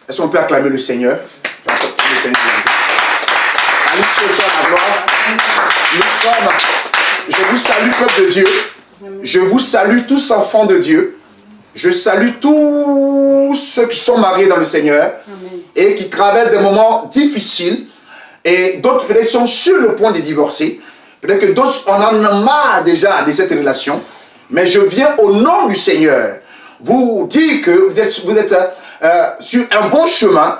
Est-ce qu'on peut acclamer le Seigneur? Le Seigneur. Allez, c'est la gloire. Nous sommes. Je vous salue, peuple de Dieu. Je vous salue tous enfants de Dieu. Je salue tous ceux qui sont mariés dans le Seigneur. Amen. Et qui traversent des moments difficiles. Et d'autres peut-être sont sur le point de divorcer. Peut-être que d'autres en ont marre déjà de cette relation. Mais je viens au nom du Seigneur vous dire que vous êtes sur un bon chemin.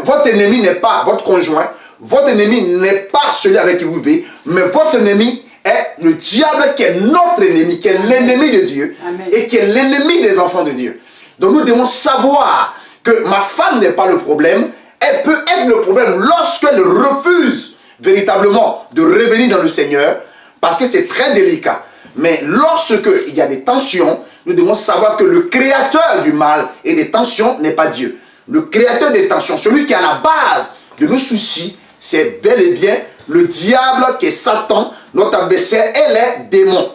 Votre ennemi n'est pas votre conjoint. Votre ennemi n'est pas celui avec qui vous vivez. Mais votre ennemi est le diable qui est notre ennemi, qui est l'ennemi de Dieu. Amen. Et qui est l'ennemi des enfants de Dieu. Donc nous devons savoir que ma femme n'est pas le problème. Elle peut être le problème lorsqu'elle refuse véritablement de revenir dans le Seigneur, parce que c'est très délicat. Mais lorsqu'il y a des tensions, nous devons savoir que le créateur du mal et des tensions n'est pas Dieu. Le créateur des tensions, celui qui est à la base de nos soucis, c'est bel et bien le diable qui est Satan, notre adversaire, et les démons.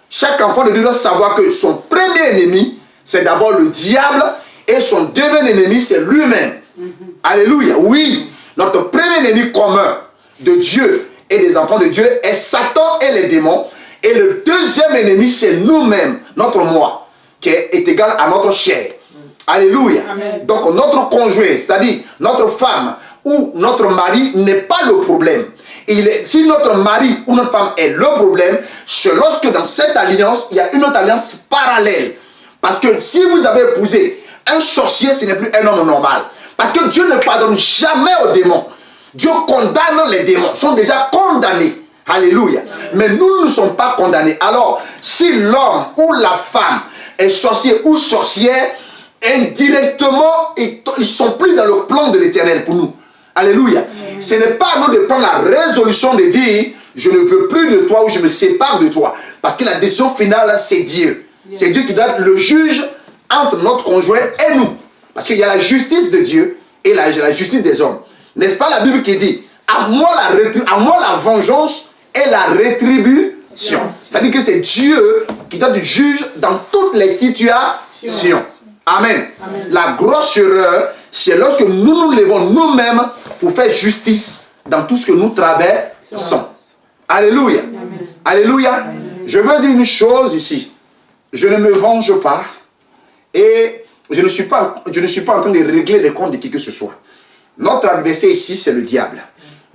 Chaque enfant de Dieu doit savoir que son premier ennemi, c'est d'abord le diable, et son deuxième ennemi, c'est lui-même. Alléluia. Oui, notre premier ennemi commun de Dieu et des enfants de Dieu est Satan et les démons. Et le deuxième ennemi, c'est nous-mêmes, notre moi, qui est égal à notre chair. Alléluia. Amen. Donc notre conjoint, c'est-à-dire notre femme ou notre mari n'est pas le problème. Si notre mari ou notre femme est le problème, c'est lorsque dans cette alliance, il y a une autre alliance parallèle. Parce que si vous avez épousé un sorcier, ce n'est plus un homme normal. Parce que Dieu ne pardonne jamais aux démons. Dieu condamne les démons. Ils sont déjà condamnés. Alléluia. Mais nous ne sommes pas condamnés. Alors, si l'homme ou la femme est sorcier ou sorcière, indirectement, ils ne sont plus dans le plan de l'Éternel pour nous. Alléluia. Ce n'est pas à nous de prendre la résolution de dire je ne veux plus de toi ou je me sépare de toi. Parce que la décision finale, c'est Dieu. C'est Dieu qui doit être le juge entre notre conjoint et nous. Parce qu'il y a la justice de Dieu et la justice des hommes. N'est-ce pas la Bible qui dit à moi la vengeance et la rétribution. C'est-à-dire que c'est Dieu qui doit être juge dans toutes les situations. Amen. Amen. La grosse erreur, c'est lorsque nous nous levons nous-mêmes pour faire justice dans tout ce que nous traversons. Alléluia. Amen. Alléluia. Amen. Je veux dire une chose ici. Je ne me venge pas et je ne suis pas en train de régler les comptes de qui que ce soit. Notre adversaire ici, c'est le diable.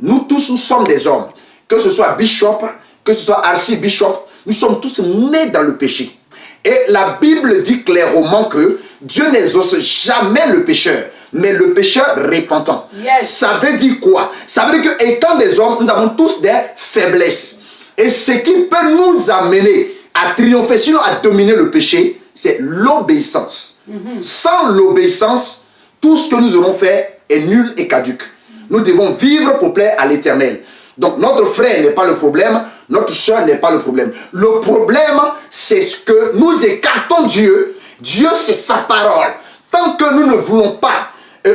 Nous tous, nous sommes des hommes. Que ce soit bishop, que ce soit archibishop, nous sommes tous nés dans le péché. Et la Bible dit clairement que Dieu n'exauce jamais le pécheur, mais le pécheur repentant. Yes. Ça veut dire quoi? Ça veut dire qu'étant des hommes, nous avons tous des faiblesses. Et ce qui peut nous amener à triompher, sinon à dominer le péché, c'est l'obéissance. Sans l'obéissance, tout ce que nous aurons fait est nul et caduque. Nous devons vivre pour plaire à l'Éternel. Donc notre frère n'est pas le problème, notre soeur n'est pas le problème. Le problème, c'est ce que nous écartons Dieu. Dieu, c'est sa parole. Tant que nous ne voulons pas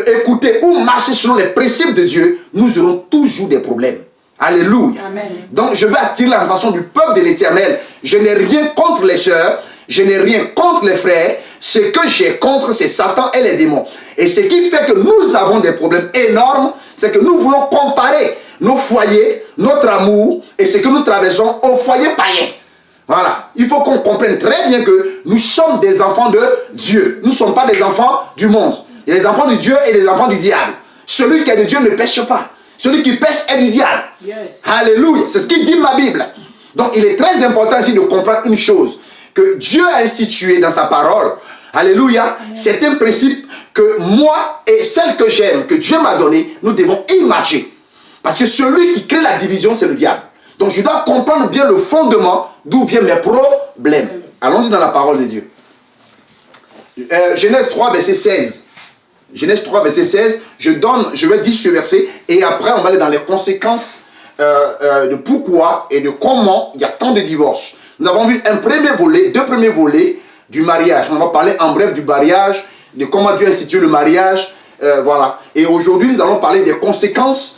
écouter ou marcher selon les principes de Dieu, nous aurons toujours des problèmes. Alléluia. Amen. Donc je vais attirer l'attention du peuple de l'Éternel. Je n'ai rien contre les sœurs, je n'ai rien contre les frères. Ce que j'ai contre, c'est Satan et les démons. Et ce qui fait que nous avons des problèmes énormes, c'est que nous voulons comparer nos foyers, notre amour et ce que nous traversons au foyer païen. Voilà. Il faut qu'on comprenne très bien que nous sommes des enfants de Dieu. Nous ne sommes pas des enfants du monde. Il y a des enfants de Dieu et des enfants du diable. Celui qui est de Dieu ne pêche pas. Celui qui pêche est du diable. Yes. Alléluia. C'est ce qui dit ma Bible. Donc il est très important ici de comprendre une chose. Que Dieu a institué dans sa parole. Alléluia. C'est un principe que moi et celle que j'aime, que Dieu m'a donné, nous devons y marcher. Parce que celui qui crée la division, c'est le diable. Donc je dois comprendre bien le fondement d'où viennent mes problèmes. Allons-y dans la parole de Dieu. Genèse 3, verset 16. Genèse 3, verset 16. Je vais dire ce verset et après on va aller dans les conséquences de pourquoi et de comment il y a tant de divorces. Nous avons vu un premier volet, deux premiers volets du mariage. On va parler en bref du mariage, de comment Dieu a institué le mariage. Voilà. Et aujourd'hui, nous allons parler des conséquences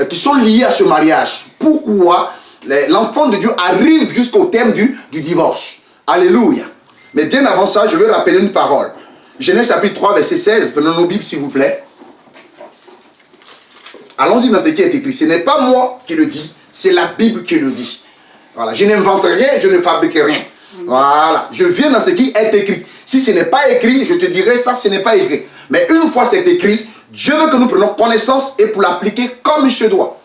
qui sont liées à ce mariage. Pourquoi l'enfant de Dieu arrive jusqu'au thème du divorce. Alléluia. Mais bien avant ça, je veux rappeler une parole. Genèse chapitre 3, verset 16. Prenons nos Bibles, s'il vous plaît. Allons-y dans ce qui est écrit. Ce n'est pas moi qui le dis, c'est la Bible qui le dit. Voilà. Je n'invente rien, je ne fabrique rien. Voilà. Je viens dans ce qui est écrit. Si ce n'est pas écrit, je te dirai ça, ce n'est pas écrit. Mais une fois c'est écrit, Dieu veut que nous prenions connaissance et pour l'appliquer comme il se doit.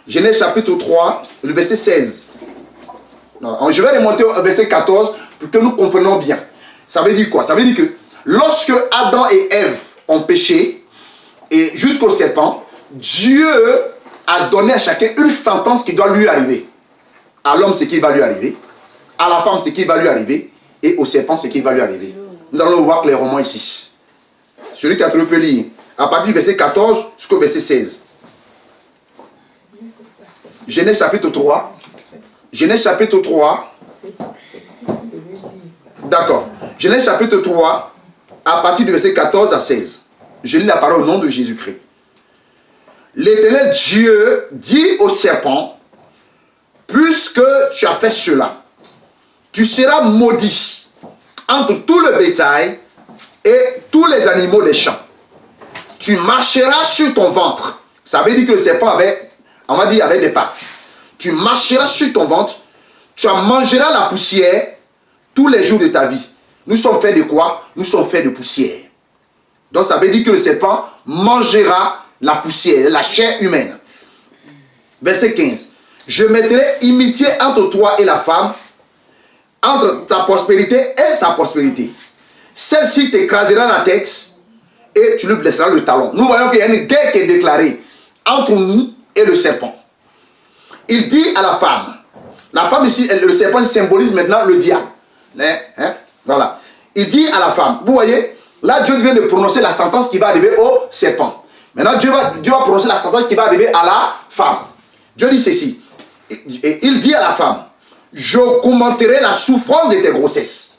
Genèse chapitre 3, le verset 16. Alors, je vais remonter au verset 14 pour que nous comprenions bien. Ça veut dire quoi? Ça veut dire que lorsque Adam et Ève ont péché, et jusqu'au serpent, Dieu a donné à chacun une sentence qui doit lui arriver. À l'homme, c'est qui va lui arriver. À la femme, c'est qui va lui arriver. Et au serpent, c'est qui va lui arriver. Nous allons le voir clairement ici. Celui qui a trouvé peut lire. À partir du verset 14 jusqu'au verset 16. Genèse chapitre 3. Genèse chapitre 3. D'accord. Genèse chapitre 3, à partir du verset 14 à 16. Je lis la parole au nom de Jésus-Christ. L'Éternel Dieu dit au serpent, puisque tu as fait cela, tu seras maudit entre tout le bétail et tous les animaux des champs. Tu marcheras sur ton ventre. Ça veut dire que le serpent avait, on va dire, avait des pattes. Tu marcheras sur ton ventre, tu en mangeras la poussière tous les jours de ta vie. Nous sommes faits de quoi? Nous sommes faits de poussière. Donc ça veut dire que le serpent mangera la poussière, la chair humaine. Verset 15. Je mettrai inimitié entre toi et la femme, entre ta prospérité et sa prospérité. Celle-ci t'écrasera la tête et tu lui blesseras le talon. Nous voyons qu'il y a une guerre qui est déclarée entre nous et le serpent. Il dit à la femme ici, le serpent symbolise maintenant le diable. Voilà. Il dit à la femme, vous voyez, là Dieu vient de prononcer la sentence qui va arriver au serpent. Maintenant Dieu va prononcer la sentence qui va arriver à la femme. Dieu dit ceci, et il dit à la femme, je commenterai la souffrance de tes grossesses.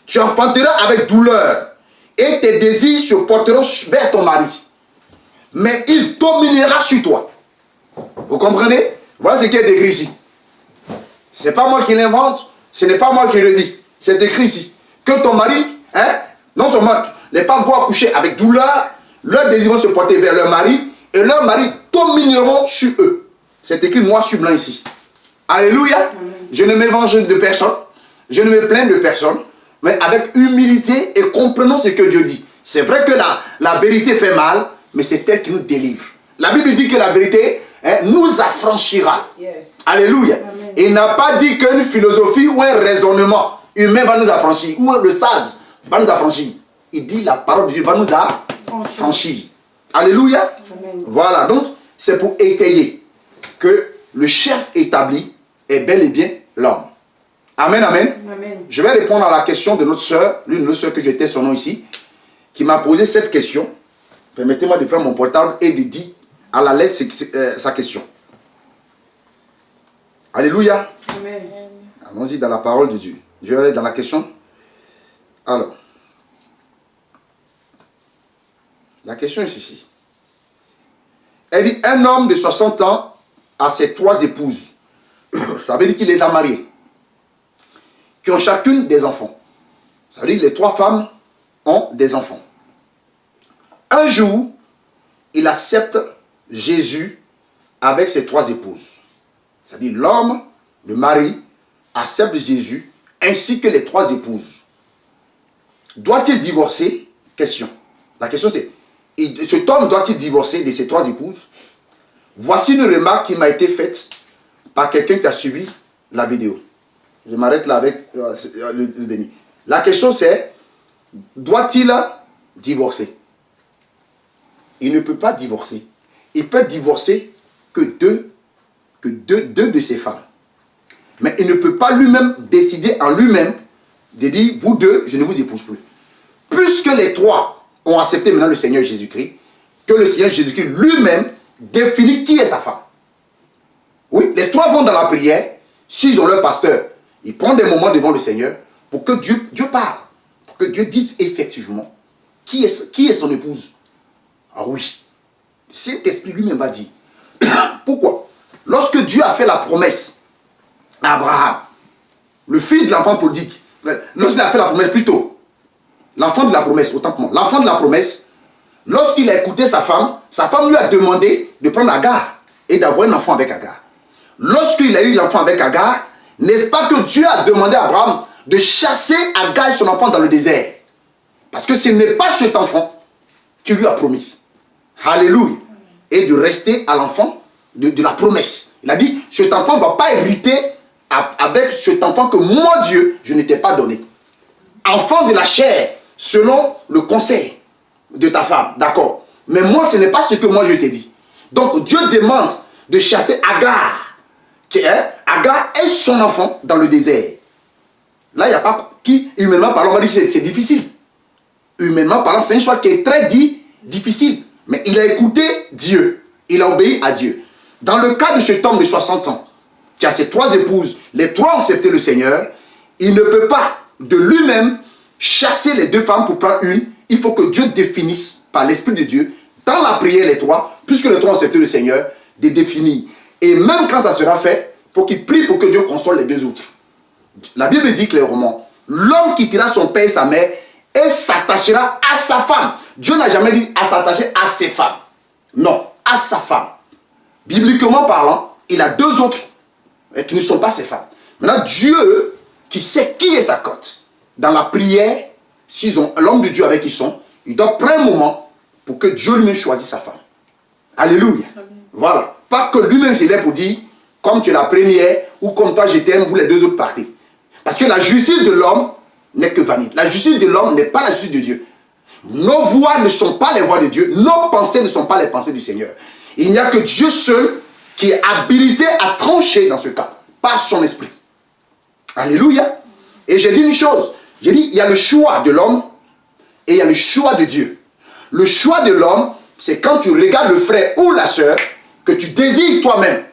Tu enfanteras avec douleur et tes désirs se porteront vers ton mari. Mais il dominera sur toi. Vous comprenez? Voilà ce qui est écrit ici. Ce n'est pas moi qui l'invente, ce n'est pas moi qui le dis. C'est écrit ici. Que ton mari, non seulement les femmes vont accoucher avec douleur, leurs désirs vont se porter vers leur mari, et leurs maris domineront sur eux. C'est écrit noir sur blanc ici. Alléluia. Amen. Je ne m'évangé de personne, je ne me plains de personne, mais avec humilité et comprenons ce que Dieu dit. C'est vrai que la vérité fait mal, mais c'est elle qui nous délivre. La Bible dit que la vérité nous affranchira. Yes. Alléluia. Amen. Il n'a pas dit qu'une philosophie ou un raisonnement humain va nous affranchir, ou le sage va nous affranchir. Il dit la parole de Dieu va nous affranchir. Alléluia. Amen. Voilà, donc c'est pour étayer que le chef établi est bel et bien l'homme. Amen, amen, amen. Je vais répondre à la question de notre soeur, l'une de nos soeurs que j'étais son nom ici, qui m'a posé cette question. Permettez-moi de prendre mon portable et de dire à la lettre sa question. Alléluia. Amen. Allons-y dans la parole de Dieu. Je vais aller dans la question. Alors, la question est ceci. Elle dit, un homme de 60 ans a ses 3 épouses. Ça veut dire qu'il les a mariées. Qui ont chacune des enfants. Ça veut dire que les 3 femmes ont des enfants. Un jour, il accepte Jésus avec ses 3 épouses. C'est-à-dire l'homme, le mari, accepte Jésus ainsi que les 3 épouses. Doit-il divorcer? Question. La question c'est, cet homme doit-il divorcer de ses 3 épouses? Voici une remarque qui m'a été faite par quelqu'un qui a suivi la vidéo. Je m'arrête là avec le déni. La question c'est, doit-il divorcer? Il ne peut pas divorcer. Il peut divorcer que deux de ses femmes. Mais il ne peut pas lui-même décider en lui-même de dire, vous 2, je ne vous épouse plus. Puisque les 3 ont accepté maintenant le Seigneur Jésus-Christ, que le Seigneur Jésus-Christ lui-même définit qui est sa femme. Oui, les 3 vont dans la prière, s'ils ont leur pasteur, ils prennent des moments devant le Seigneur pour que Dieu parle, pour que Dieu dise effectivement qui est son épouse. Ah oui, cet esprit lui-même va dire. Pourquoi? Lorsque Dieu a fait la promesse à Abraham, le fils de l'enfant prodigue, lorsqu'il a fait la promesse plutôt, l'enfant de la promesse, autant pour moi, l'enfant de la promesse, lorsqu'il a écouté sa femme lui a demandé de prendre Agar et d'avoir un enfant avec Agar. Lorsqu'il a eu l'enfant avec Agar, n'est-ce pas que Dieu a demandé à Abraham de chasser Agar et son enfant dans le désert? Parce que ce n'est pas cet enfant qui lui a promis. Alléluia. Et de rester à l'enfant de la promesse. Il a dit, cet enfant ne va pas hériter avec cet enfant que moi, Dieu, je ne t'ai pas donné. Enfant de la chair, selon le conseil de ta femme. D'accord. Mais moi, ce n'est pas ce que moi je t'ai dit. Donc, Dieu demande de chasser Agar. Agar est son enfant dans le désert. Là, il n'y a pas qui, humainement parlant, on va dire que c'est difficile. Humainement parlant, c'est un choix qui est très difficile. Mais il a écouté Dieu. Il a obéi à Dieu. Dans le cas de cet homme de 60 ans, qui a ses 3 épouses, les 3 ont accepté le Seigneur, il ne peut pas de lui-même chasser les 2 femmes pour prendre une. Il faut que Dieu définisse par l'Esprit de Dieu, dans la prière les 3, puisque les 3 ont accepté le Seigneur, de définir. Et même quand ça sera fait, il faut qu'il prie pour que Dieu console les 2 autres. La Bible dit clairement, l'homme quittera son père et sa mère et s'attachera à sa femme. Dieu n'a jamais dit à s'attacher à ses femmes. Non, à sa femme. Bibliquement parlant, il a 2 autres qui ne sont pas ses femmes. Maintenant, Dieu, qui sait qui est sa cote, dans la prière, s'ils ont l'homme de Dieu avec qui ils sont, il doit prendre un moment pour que Dieu lui-même choisisse sa femme. Alléluia. Amen. Voilà. Pas que lui-même s'il est pour dire, comme tu es la première, ou comme toi je t'aime, vous les 2 autres partez. Parce que la justice de l'homme n'est que vanité. La justice de l'homme n'est pas la justice de Dieu. Nos voix ne sont pas les voix de Dieu. Nos pensées ne sont pas les pensées du Seigneur. Il n'y a que Dieu seul qui est habilité à trancher dans ce cas, par son esprit. Alléluia. Et j'ai dit une chose. J'ai dit, il y a le choix de l'homme et il y a le choix de Dieu. Le choix de l'homme, c'est quand tu regardes le frère ou la sœur que tu désires toi-même,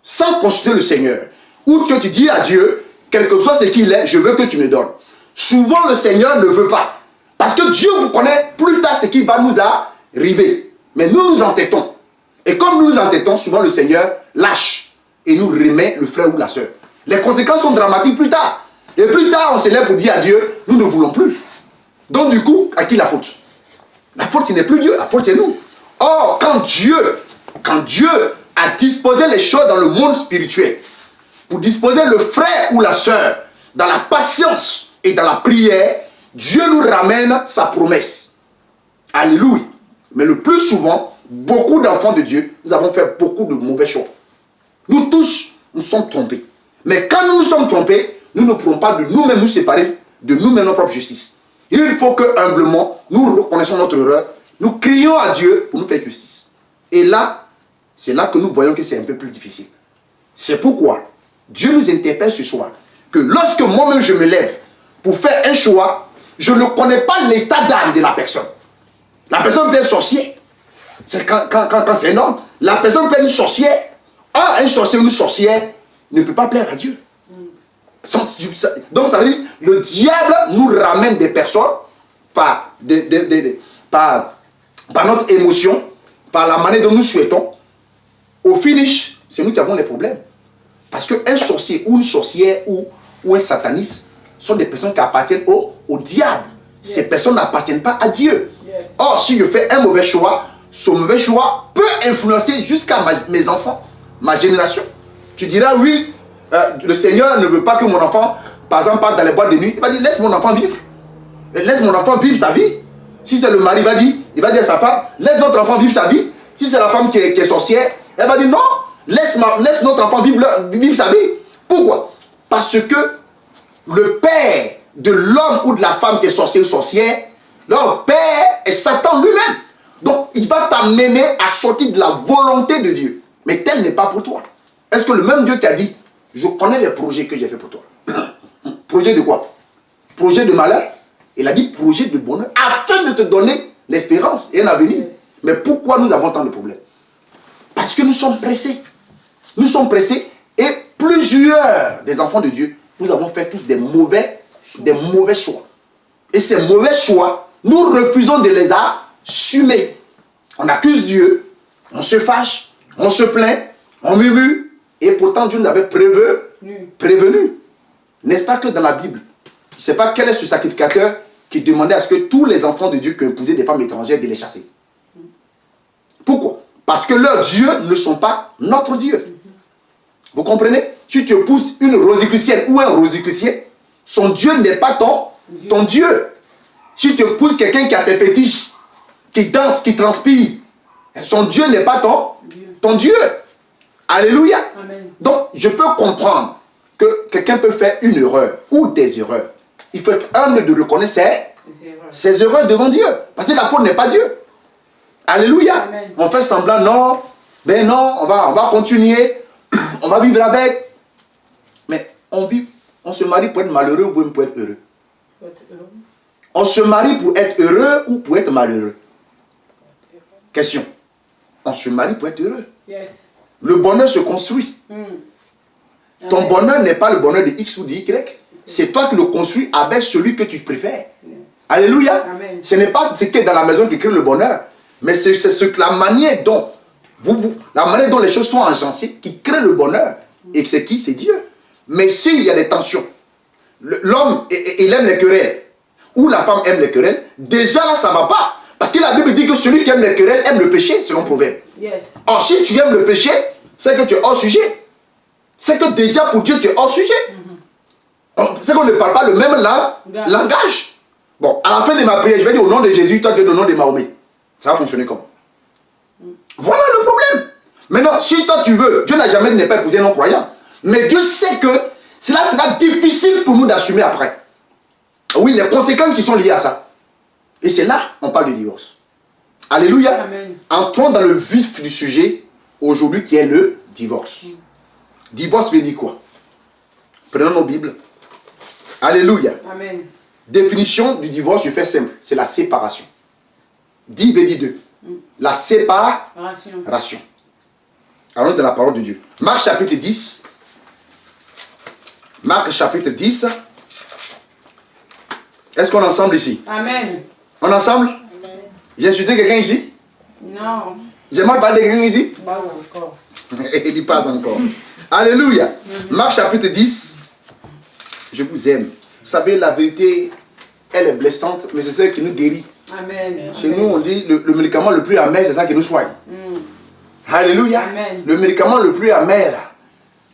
sans consulter le Seigneur, ou que tu dis à Dieu, quel que soit ce qu'il est, je veux que tu me donnes. Souvent, le Seigneur ne veut pas. Parce que Dieu vous connaît plus tard ce qui va nous arriver. Mais nous nous entêtons. Et comme nous nous entêtons, souvent le Seigneur lâche et nous remet le frère ou la sœur. Les conséquences sont dramatiques plus tard. Et plus tard, on se lève pour dire à Dieu, nous ne voulons plus. Donc du coup, à qui la faute? La faute, ce n'est plus Dieu, la faute, c'est nous. Or, quand Dieu a disposé les choses dans le monde spirituel, pour disposer le frère ou la sœur dans la patience et dans la prière, Dieu nous ramène sa promesse. Alléluia. Mais le plus souvent, beaucoup d'enfants de Dieu, nous avons fait beaucoup de mauvais choix. Nous tous, nous sommes trompés. Mais quand nous nous sommes trompés, nous ne pourrons pas de nous-mêmes nous séparer de nous-mêmes notre propre justice. Il faut que humblement, nous reconnaissons notre erreur, nous crions à Dieu pour nous faire justice. Et là, c'est là que nous voyons que c'est un peu plus difficile. C'est pourquoi Dieu nous interpelle ce soir, que lorsque moi-même je me lève pour faire un choix, je ne connais pas l'état d'âme de la personne. La personne peut être sorcière. C'est quand c'est un homme. La personne peut être une sorcière. Ah, un sorcier ou une sorcière ne peut pas plaire à Dieu. Donc ça veut dire, le diable nous ramène des personnes par notre émotion, par la manière dont nous souhaitons. Au finish, c'est nous qui avons les problèmes. Parce qu'un sorcier ou une sorcière ou un sataniste sont des personnes qui appartiennent au diable. Yes. Ces personnes n'appartiennent pas à Dieu. Yes. Or, si je fais un mauvais choix, ce mauvais choix peut influencer jusqu'à mes enfants, ma génération. Tu diras, oui, le Seigneur ne veut pas que mon enfant, par exemple, parte dans les boîtes de nuit. Il va dire, laisse mon enfant vivre. Laisse mon enfant vivre sa vie. Si c'est le mari, il va dire à sa femme, laisse notre enfant vivre sa vie. Si c'est la femme qui est sorcière, elle va dire, non, laisse notre enfant vivre sa vie. Pourquoi? Parce que le père de l'homme ou de la femme qui est sorcier ou sorcière, leur père est Satan lui-même. Donc, il va t'amener à sortir de la volonté de Dieu. Mais tel n'est pas pour toi. Est-ce que le même Dieu t'a dit, je connais les projets que j'ai fait pour toi? Projet de quoi? Projet de malheur? Il a dit projet de bonheur, afin de te donner l'espérance et un avenir. Yes. Mais pourquoi nous avons tant de problèmes? Parce que nous sommes pressés. Nous sommes pressés et plusieurs des enfants de Dieu, nous avons fait tous des mauvais choix. Et ces mauvais choix, nous refusons de les assumer. On accuse Dieu, on se fâche, on se plaint, on murmure, et pourtant Dieu nous avait prévenu. N'est-ce pas que dans la Bible, je ne sais pas quel est ce sacrificateur qui demandait à ce que tous les enfants de Dieu qui épousaient des femmes étrangères de les chasser. Pourquoi? Parce que leurs dieux ne sont pas notre Dieu. Vous comprenez? Si tu épouses une rosicrucienne ou un rosicrucien, son Dieu n'est pas ton Dieu. Si tu épouses quelqu'un qui a ses fétiches, qui danse, qui transpire, son Dieu n'est pas ton Dieu. Alléluia. Amen. Donc, je peux comprendre que quelqu'un peut faire une erreur ou des erreurs. Il faut être humble de reconnaître ses erreurs devant Dieu. Parce que la faute n'est pas Dieu. Alléluia. Amen. On fait semblant, non, ben non, on va continuer, on va vivre avec. Mais on se marie pour être malheureux ou pour être heureux. On se marie pour être heureux ou pour être malheureux. Question. On se marie pour être heureux. Yes. Le bonheur se construit. Ton bonheur n'est pas le bonheur de X ou de Y. C'est toi qui le construis avec celui que tu préfères. Yes. Alléluia. Amen. Ce n'est pas ce qui est dans la maison qui crée le bonheur. Mais c'est la manière dont la manière dont les choses sont agencées qui crée le bonheur. Et c'est qui? C'est Dieu. Mais s'il y a des tensions, l'homme, il aime les querelles, ou la femme aime les querelles, déjà là, ça ne va pas. Parce que la Bible dit que celui qui aime les querelles aime le péché, selon Proverbe. Yes. Or, si tu aimes le péché, c'est que tu es hors sujet. C'est que déjà pour Dieu, tu es hors sujet. C'est qu'on ne parle pas le même langage. Bon, à la fin de ma prière, je vais dire au nom de Jésus, toi tu es au nom de Mahomet. Ça va fonctionner comment? Voilà le problème. Maintenant, si toi tu veux, Dieu n'a jamais dit ne pas épouser un non-croyant. Mais Dieu sait que cela sera difficile pour nous d'assumer après. Oui, les conséquences qui sont liées à ça. Et c'est là on parle du divorce. Alléluia. Amen. Entrons dans le vif du sujet aujourd'hui qui est le divorce. Divorce veut dire quoi? Prenons nos Bibles. Alléluia. Amen. Définition du divorce, je fais simple. C'est la séparation. Dit veut dire deux. La séparation. Allons dans la parole de Dieu. Marc chapitre 10. Marc chapitre 10. Est-ce qu'on est ensemble ici? Amen. On est ensemble? Amen. J'ai insulté quelqu'un ici? Non. J'ai mal parlé de quelqu'un ici? Pas encore. Il n'y passe encore. Alléluia. Marc chapitre 10. Je vous aime. Vous savez, la vérité, elle est blessante, mais c'est celle qui nous guérit. Amen. Chez nous, on dit le médicament le plus amer, c'est ça qui nous soigne. Alléluia. Amen. Le médicament le plus amer,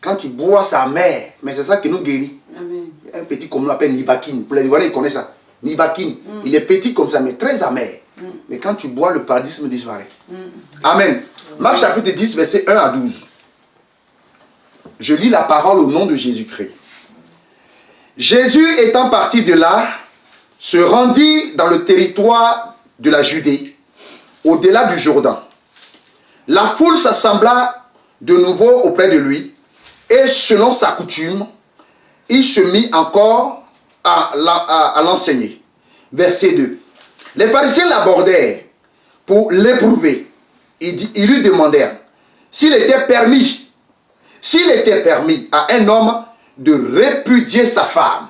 quand tu bois, c'est amer, mais c'est ça qui nous guérit. Amen. Il y a un petit comme on l'appelle Nivaquine. Pour les Ivoiriens, ils connaissent ça. Nivaquine. Il est petit comme ça, mais très amer. Mais quand tu bois, le paradisme disparaît. Amen. Marc chapitre 10, verset 1 à 12. Je lis la parole au nom de Jésus-Christ. Jésus étant parti de là, se rendit dans le territoire de la Judée, au-delà du Jourdain. La foule s'assembla de nouveau auprès de lui, et selon sa coutume, il se mit encore à l'enseigner. Verset 2. Les pharisiens l'abordèrent pour l'éprouver. Ils lui demandèrent s'il était permis à un homme de répudier sa femme.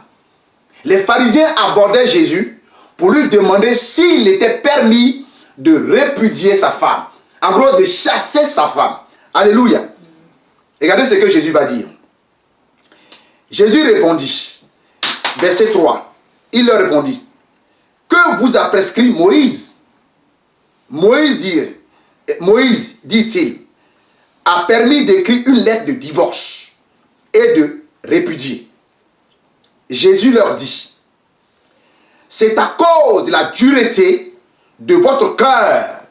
Les pharisiens abordaient Jésus pour lui demander s'il était permis de répudier sa femme. En gros, de chasser sa femme. Alléluia. Regardez ce que Jésus va dire. Jésus répondit, verset 3, il leur répondit, que vous a prescrit Moïse? Moïse, dit-il, a permis d'écrire une lettre de divorce et de répudier. Jésus leur dit, c'est à cause de la dureté de votre cœur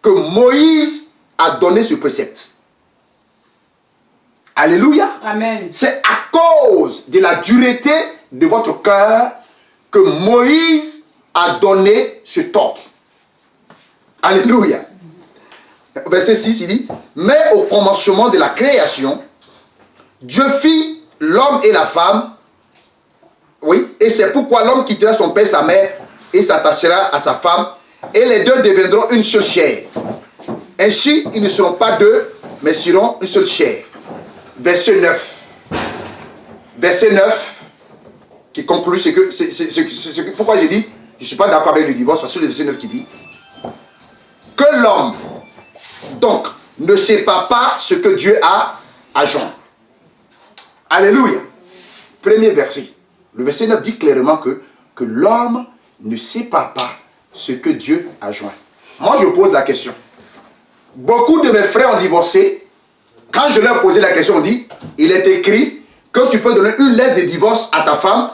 que Moïse a donné ce précepte. Alléluia. Amen. C'est à cause de la dureté de votre cœur que Moïse a donné ce ordre. Alléluia. Verset 6, il dit, mais au commencement de la création, Dieu fit l'homme et la femme. Oui, et c'est pourquoi l'homme quittera son père et sa mère et s'attachera à sa femme, et les deux deviendront une seule chair. Ainsi, ils ne seront pas deux, mais seront une seule chair. Verset 9. Verset 9, qui conclut, pourquoi j'ai dit, je ne suis pas d'accord avec le divorce, parce que le verset 9 qui dit, que l'homme, donc, ne sépare pas ce que Dieu a joint. Alléluia. Premier verset. Le verset 9 dit clairement que l'homme ne sépare pas ce que Dieu a joint. Moi, je pose la question. Beaucoup de mes frères ont divorcé. Quand je leur ai posé la question, on dit, il est écrit que tu peux donner une lettre de divorce à ta femme